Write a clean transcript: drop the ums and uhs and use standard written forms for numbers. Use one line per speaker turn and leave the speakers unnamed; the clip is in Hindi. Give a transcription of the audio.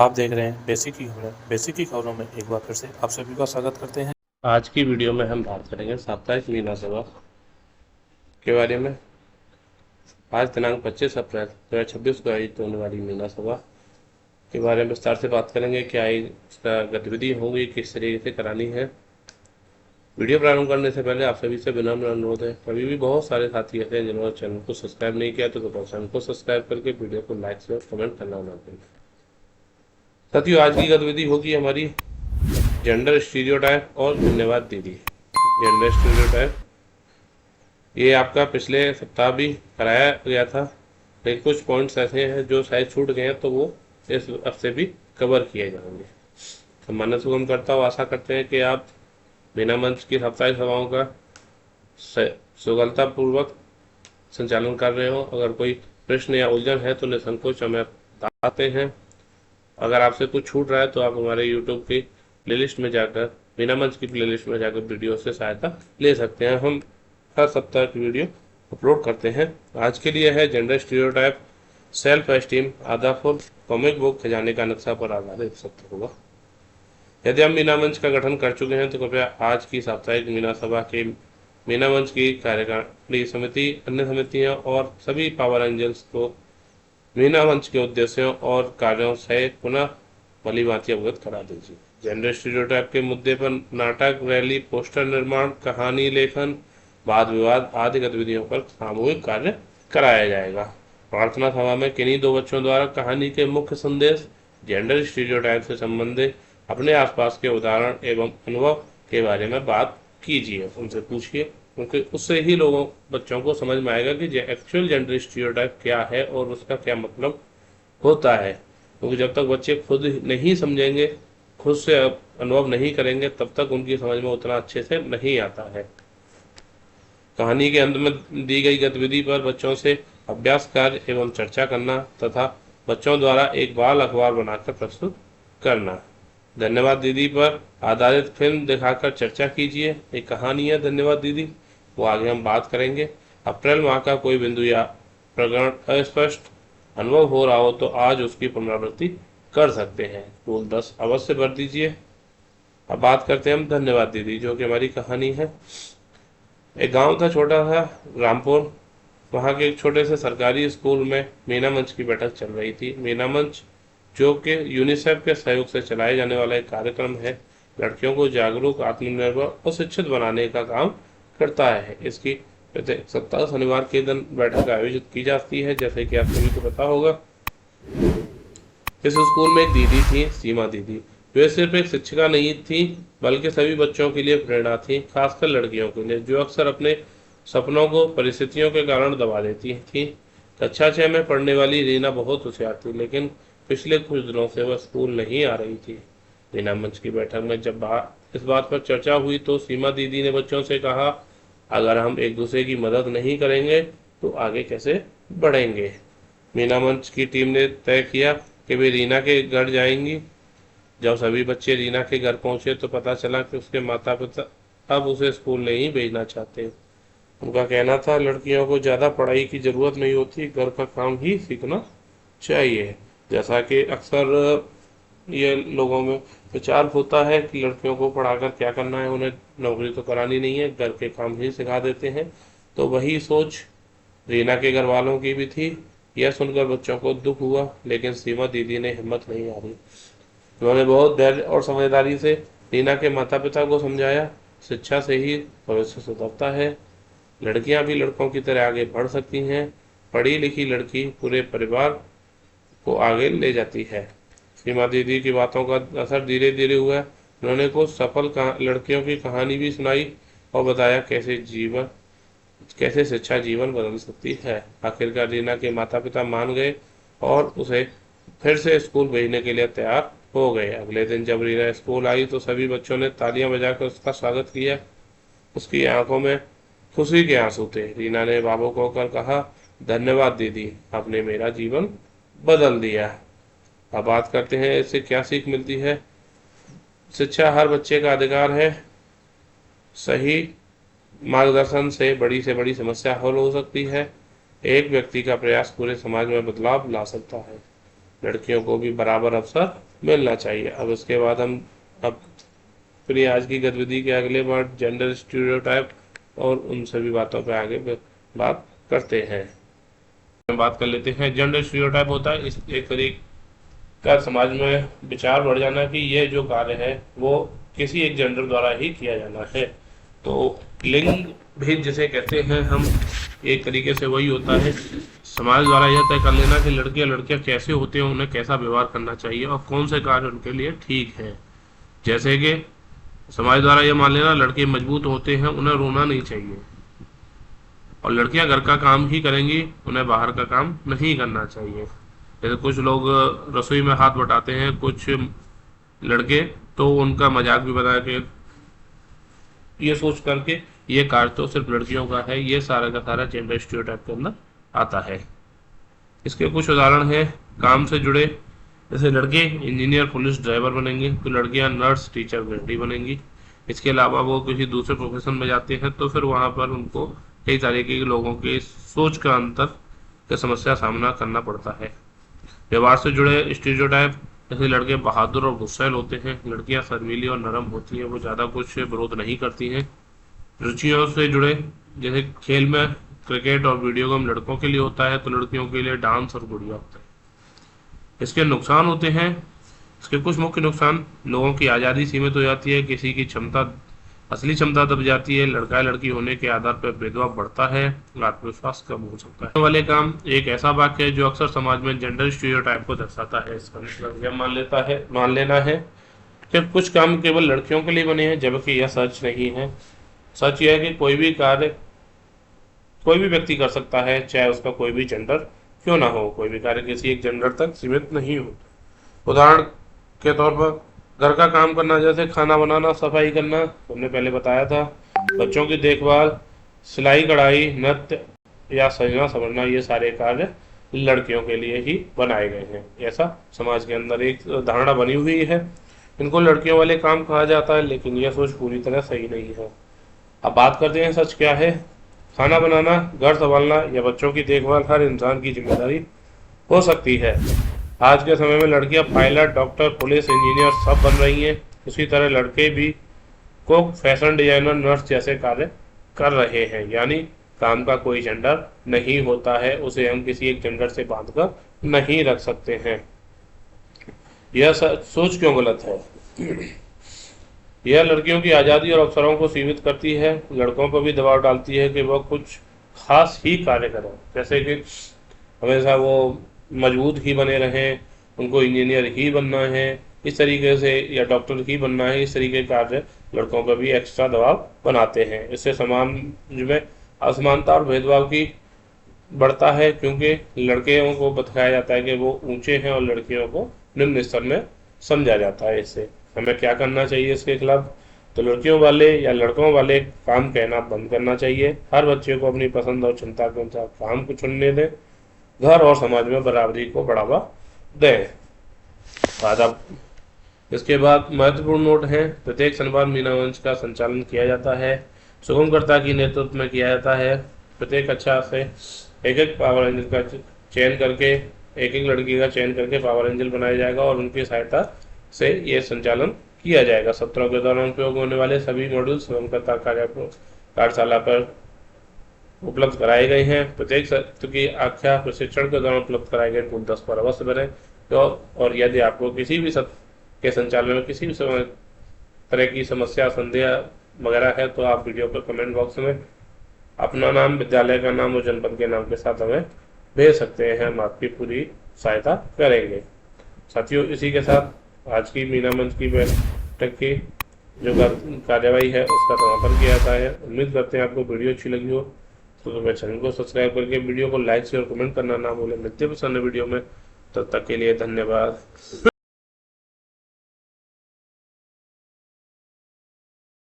आप देख रहे हैं बेसिक की खबरें। बेसिक की खबरों में एक बार फिर से आप सभी का स्वागत करते हैं। आज की वीडियो में हम बात करेंगे साप्ताहिक मीना सभा के बारे में। आज दिनांक 25 अप्रैल 2026 को आयोजित होने वाली मीना सभा के बारे में विस्तार से बात करेंगे। क्या इसका गतिविधि होगी, किस तरीके से करानी है। वीडियो प्रारंभ करने से पहले आप सभी से विनम्र अनुरोध है, कभी भी बहुत सारे साथी ऐसे हैं जिन्होंने चैनल को सब्सक्राइब नहीं किया तो चैनल को सब्सक्राइब करके वीडियो को लाइक शेयर कमेंट करना ना भूलें। साथियों, आज की गतिविधि होगी हमारी जेंडर स्टीरियोटाइप और धन्यवाद दीदी। जेंडर स्टीरियोटाइप ये आपका पिछले सप्ताह भी कराया गया था, लेकिन कुछ पॉइंट्स ऐसे हैं जो शायद छूट गए हैं, तो वो इस हफ्ते भी कवर किए जाएंगे। सम्मानित सुगमकर्ता आशा करते हैं कि आप बिना मंच की साप्ताहिक सभाओं का सुगमतापूर्वक संचालन कर रहे हो। अगर कोई प्रश्न या उलझन है तो निसंकोच हमें बताते हैं। अगर आपसे कुछ छूट रहा है तो आप हमारे यूट्यूब की प्लेलिस्ट में जाकर, बिना मंच की प्लेलिस्ट में जाकर वीडियो से सहायता ले सकते हैं। हम हर सप्ताह की वीडियो अपलोड करते हैं। आज के लिए है जेंडर स्टीरियोटाइप, सेल्फ एस्टीम, आधा फुल, कॉमिक बुक खजाने का नक्शा पर आधारित सत्र होगा। यदि हम मीना मंच का गठन कर चुके हैं तो कृपया आज की साप्ताहिक मीना सभा के मीना मंच की कार्यकारिणी समिति, अन्य समितियों और सभी पावर एंजल्स को मीना मंच के उद्देश्यों और कार्यों से पुनः भली भांति अवगत करा दीजिए। जेंडर स्टीरियोटाइप के मुद्दे पर नाटक, रैली, पोस्टर निर्माण, कहानी लेखन, वाद विवाद आदि गतिविधियों पर सामूहिक कार्य कराया जाएगा। प्रार्थना सभा में किन्हीं दो बच्चों द्वारा कहानी के मुख्य संदेश, जेंडर स्टीरियोटाइप से संबंधित अपने आसपास के उदाहरण एवं अनुभव के बारे में बात कीजिए, उनसे पूछिए, क्योंकि उससे ही लोगों बच्चों को समझ में आएगा कि एक्चुअल जेंडर स्टीरियोटाइप क्या है और उसका क्या मतलब होता है। क्योंकि जब तक बच्चे खुद नहीं समझेंगे, खुद से अनुभव नहीं करेंगे, तब तक उनकी समझ में उतना अच्छे से नहीं आता है। कहानी के अंत में दी गई गतिविधि पर बच्चों से अभ्यास कार्य एवं चर्चा करना तथा बच्चों द्वारा एक बाल अखबार बनाकर प्रस्तुत करना। धन्यवाद दीदी पर आधारित फिल्म दिखाकर चर्चा कीजिए। एक कहानी है धन्यवाद दीदी, वो आगे हम बात करेंगे। अप्रैल माह का कोई बिंदु या प्रकरण अस्पष्ट अनुभव हो रहा हो तो आज उसकी पुनरावृत्ति कर सकते हैं। टूल 10 अवश्य भर दीजिए। अब बात करते हैं हम धन्यवाद दीदी, जो कि हमारी कहानी है। एक गांव था छोटा सा रामपुर, वहां के एक छोटे से सरकारी स्कूल में मीना मंच की बैठक चल रही थी। मीना मंच जो कि यूनिसेफ के सहयोग से चलाए जाने वाला एक कार्यक्रम है, लड़कियों को जागरूक, आत्मनिर्भर और शिक्षित बनाने का काम करता है। इसकी प्रत्येक सप्ताह शनिवार के दिन बैठक आयोजित की जाती है, जैसे कि आप सभी को पता होगा। इस स्कूल में एक दीदी थी, सीमा दीदी। वे सिर्फ एक शिक्षिका नहीं थी, बल्कि सभी बच्चों के लिए प्रेरणा थी, खासकर लड़कियों के लिए, जो अक्सर अपने सपनों को परिस्थितियों के कारण दबा देती थी। कक्षा 6 में पढ़ने वाली रीना बहुत होशियार थी, लेकिन पिछले कुछ दिनों से वह स्कूल नहीं आ रही थी। मीना मंच की बैठक में जब इस बात पर चर्चा हुई तो सीमा दीदी ने बच्चों से कहा, अगर हम एक दूसरे की मदद नहीं करेंगे तो आगे कैसे बढ़ेंगे। मीना मंच की टीम ने तय किया कि वे रीना के घर जाएंगी। जब सभी बच्चे रीना के घर पहुंचे तो पता चला कि उसके माता पिता अब उसे स्कूल नहीं भेजना चाहते। उनका कहना था, लड़कियों को ज़्यादा पढ़ाई की ज़रूरत नहीं होती, घर का काम ही सीखना चाहिए। जैसा कि अक्सर ये लोगों में विचार होता है कि लड़कियों को पढ़ाकर क्या करना है, उन्हें नौकरी तो करानी नहीं है, घर के काम ही सिखा देते हैं। तो वही सोच रीना के घर वालों की भी थी। यह सुनकर बच्चों को दुख हुआ, लेकिन सीमा दीदी ने हिम्मत नहीं हारी। उन्होंने बहुत धैर्य और समझदारी से रीना के माता पिता को समझाया, शिक्षा से ही भविष्य सुधरता है। लड़कियां भी लड़कों की तरह आगे बढ़ सकती हैं। पढ़ी लिखी लड़की पूरे परिवार को आगे ले जाती है। सीमा दीदी की बातों का असर धीरे धीरे हुआ। उन्होंने कुछ सफल लड़कियों की कहानी भी सुनाई और बताया कैसे शिक्षा जीवन बदल सकती है। आखिरकार रीना के माता पिता मान गए और उसे फिर से स्कूल भेजने के लिए तैयार हो गए। अगले दिन जब रीना स्कूल आई तो सभी बच्चों ने तालियां बजाकर उसका स्वागत किया। उसकी आंखों में खुशी के आंसू थे। रीना ने भावुक होकर कहा, धन्यवाद दीदी, आपने मेरा जीवन बदल दिया। अब बात करते हैं इससे क्या सीख मिलती है। शिक्षा हर बच्चे का अधिकार है। सही मार्गदर्शन से बड़ी समस्या हल हो सकती है। एक व्यक्ति का प्रयास पूरे समाज में बदलाव ला सकता है। लड़कियों को भी बराबर अवसर मिलना चाहिए। अब उसके बाद हम अब फिर आज की गतिविधि के अगले पार्ट जेंडर स्टीरियोटाइप और उन सभी बातों पे आगे बात करते हैं। बात कर लेते हैं। जेंडर स्टीरियोटाइप होता है इस एक तरीके का समाज में विचार बढ़ जाना कि ये जो कार्य है वो किसी एक जेंडर द्वारा ही किया जाना है। तो लिंग भेद जिसे कहते हैं हम, एक तरीके से वही होता है समाज द्वारा यह तय कर लेना कि लड़के या लड़कियां कैसे होते हैं, उन्हें कैसा व्यवहार करना चाहिए और कौन से कार्य उनके लिए ठीक है। जैसे कि समाज द्वारा यह मान लेना लड़के मजबूत होते हैं, उन्हें रोना नहीं चाहिए, और लड़कियां घर का काम ही करेंगी, उन्हें बाहर का काम नहीं करना चाहिए। जैसे कुछ लोग रसोई में हाथ बटाते हैं कुछ लड़के, तो उनका मजाक भी बना के ये सोच करके ये कार्य तो सिर्फ लड़कियों का है, ये सारा का सारा जेंडर स्टीरियोटाइप के अंदर आता है। इसके कुछ उदाहरण हैं काम से जुड़े। जैसे लड़के इंजीनियर पुलिस ड्राइवर बनेंगे तो लड़कियां नर्स टीचर गृहिणी बनेंगी। इसके अलावा वो किसी दूसरे प्रोफेशन में जाते हैं तो फिर वहां पर उनको कई तरीके के लोगों के सोच का अंतर की समस्या सामना करना पड़ता है। व्यवहार से जुड़े स्टीरियोटाइप, जैसे लड़के बहादुर और गुस्सैल होते हैं, लड़कियां शर्मीली और नरम होती हैं, वो ज़्यादा कुछ विरोध नहीं करती हैं। रुचियों से जुड़े, जैसे खेल में क्रिकेट और वीडियो गेम लड़कों के लिए होता है तो लड़कियों के लिए डांस और गुड़िया होता है। इसके नुकसान होते हैं। इसके कुछ मुख्य नुकसान, लोगों की आज़ादी सीमित हो जाती है, किसी की क्षमता असली क्षमता दब जाती है, लड़का या लड़की होने के आधार पर भेदभाव बढ़ता है, आत्मविश्वास कम हो सकता है। वाले काम एक ऐसा वाक्य है जो अक्सर समाज में जेंडर स्टीरियोटाइप को दर्शाता है। इसका मतलब यह मान लेना है कि कुछ काम केवल लड़कियों के लिए बने हैं, जबकि यह सच नहीं है। सच यह है कि कोई भी कार्य कोई भी व्यक्ति कर सकता है, चाहे उसका कोई भी जेंडर क्यों ना हो। कोई भी कार्य किसी एक जेंडर तक सीमित नहीं हो। उदाहरण के तौर पर घर का काम करना, जैसे खाना बनाना, सफाई करना, हमने पहले बताया था, बच्चों की देखभाल, सिलाई कढ़ाई, नृत्य या सजना समझना, ये सारे कार्य लड़कियों के लिए ही बनाए गए हैं। ऐसा समाज के अंदर एक धारणा बनी हुई है। इनको लड़कियों वाले काम कहा जाता है, लेकिन यह सोच पूरी तरह सही नहीं है। अब बात करते हैं सच क्या है। खाना बनाना, घर संभालना या बच्चों की देखभाल हर इंसान की जिम्मेदारी हो सकती है। आज के समय में लड़कियां पायलट, डॉक्टर, पुलिस, इंजीनियर सब बन रही हैं। उसी तरह लड़के भी कुक, फैशन डिजाइनर, नर्स जैसे कार्य कर रहे हैं। यानी काम का कोई जेंडर नहीं होता है, उसे हम किसी एक जेंडर से बांधकर नहीं रख सकते हैं। यह सोच क्यों गलत है? यह लड़कियों की आज़ादी और अवसरों को सीमित करती है, लड़कों पर भी दबाव डालती है कि वह कुछ खास ही कार्य करें, जैसे कि हमेशा वो मजबूत ही बने रहें, उनको इंजीनियर ही बनना है इस तरीके से, या डॉक्टर ही बनना है, इस तरीके के कार्य लड़कों पर भी एक्स्ट्रा दबाव बनाते हैं। इससे समाज में असमानता और भेदभाव की बढ़ता है, क्योंकि लड़कियों को बताया जाता है कि वो ऊंचे हैं और लड़कियों को निम्न स्तर में समझा जाता है। इससे हमें क्या करना चाहिए इसके खिलाफ? तो लड़कियों वाले या लड़कों वाले काम कहना बंद करना चाहिए। हर बच्चे को अपनी पसंद और क्षमता के अनुसार काम को चुनने दें। घर और समाज में बराबरी को बढ़ावा दें। इसके बाद महत्वपूर्ण नोट है। प्रत्येक शनिवार मीना मंच का संचालन किया जाता है, शुभमकर्ता की नेतृत्व में किया जाता है। प्रत्येक कक्षा से एक एक पावर एंजल का चयन करके, एक एक लड़की का चयन करके पावर एंजल बनाया जाएगा और उनकी सहायता से ये संचालन किया जाएगा। सत्रों के दौरान उपयोग होने वाले सभी मॉड्यूल शुभमकर्ता कार्यशाला पर उपलब्ध कराए गए हैं। प्रत्येक सत्र की आख्या प्रशिक्षण के दौरान उपलब्ध कराए गए टूल 10 पर अवश्य बने। और यदि आपको किसी भी सत्र के संचालन में किसी भी तरह की समस्या, संदेह वगैरह है तो आप वीडियो पर कमेंट बॉक्स में अपना नाम, विद्यालय का नाम और जनपद के नाम के साथ हमें भेज सकते हैं। हम आपकी पूरी सहायता करेंगे। साथियों, इसी के साथ आज की मीना मंच की बैठक की जो कार्यवाही है उसका समापन किया जाता है। उम्मीद करते हैं आपको वीडियो अच्छी लगी हो, तो मेरे चैनल को सब्सक्राइब करके वीडियो को लाइक शेयर और कमेंट करना ना भूलें। मिलते हैं वीडियो में, तब तक के लिए धन्यवाद।